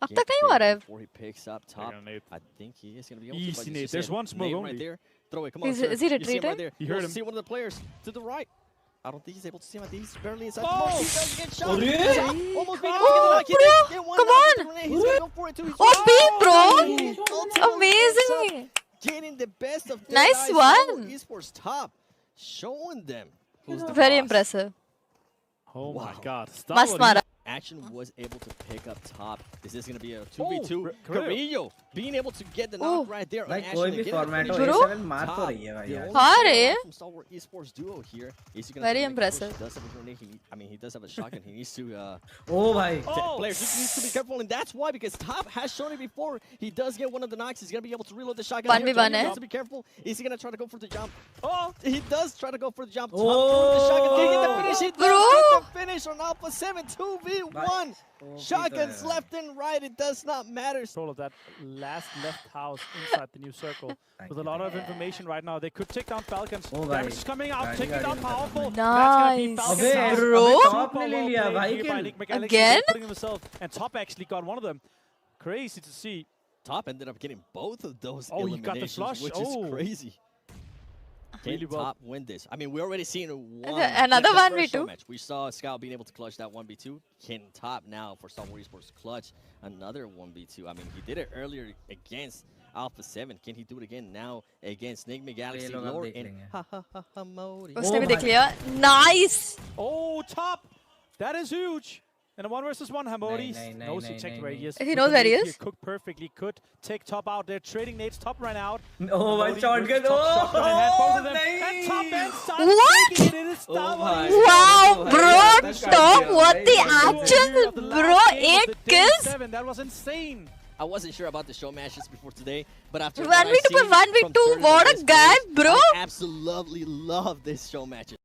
अब तक नहीं हुआ रहा है. Before he picks up top, I think he is going to be able to. Easy nade. There's one smoke only. Right there. Throw it. Come on, Is sir. he You see him retreating? right there. He heard him. See one of the players to the right. I don't think he's able to see him. I think he's barely inside. Oh! He does get shot. Oh, Almost beat him. Oh, He did get one come knock on. with the grenade. He's going to go for it too. He's Oh, beat, bro. Ultimate Amazing. mix-up, getting the best of Nice Dead Eye one. Solo Esports top, showing them who's the Very boss. impressive. Oh my Wow. God. Must mara. Action was able to pick up top. Is this going to be a 2v2? Carrillo. Carrillo being able to get the knock right there. भाई on कोई Action भी and get format the हो finish. Bro. A7 मार तो रही है भाई The यार. only हाँ thing रे. from Stalwart Esports duo here is he gonna Very make a push. impressive. He does have a grenade. He does have a shotgun. He needs to ओ भाई. players just needs to be careful, and that's why, because Top has shown it before. He does get one of the knocks. He's gonna be able to reload the shotgun. 1v1 He है. has to be careful. Is he gonna try to go for the jump? Oh, He does try to go for the jump. Top Oh. through the shotgun. Can he get the finish? He Bro. does get the finish on Alpha 7. 2v1. Oh, Shotguns Peter. left and right. It does not matter. control of that last left house inside the new circle. With a lot of information right now. They could take down Falcons. Oh, Damage bhai. is coming out. Gaadi, Taking gaadi down mein powerful. Nice. That's gonna be Falcons अबे down. bro. अबे Super top ने ले well लिया played भाई here by kill. Nick McAllister, Again? putting himself, and Top actually got one of them. Crazy to see. Top ended up getting both of those Oh, he got the eliminations, flush. which Oh. is crazy. Can Really well. Top win this? I mean, we're already seeing one. Another the first 1v2. show match. We saw Scout being able to clutch that 1v2. Can Top now for Stalwart Esports clutch another 1v2? I mean, he did it earlier against Alpha 7. Can he do it again now against Nick McGalaxy, ये लोग अब Lord, देख and लेंगे. Modi? उसने भी Oh देख my लिया. Nice. Oh, Top. That is huge. And a 1 versus 1, Hamodi knows he checked where he is. He knows where he is. Cooked perfectly. Could take Top out. They're trading nades. Top ran out. Oh भाई Hamodi shotgun. versus Top, shotgun in hand, both of them. नहीं. And Top ends starts What? taking it. It is Stalwart my Esports. Wow, Oh, bro. yeah, that's Top right, what the yeah. action, Of the last bro. game of 8 the day kills. 7. That was insane. I wasn't sure about the show matches before today, but after 1v2 what I've seen per 1v2, from 30 what a this guy, players, bro. I absolutely love this show matches.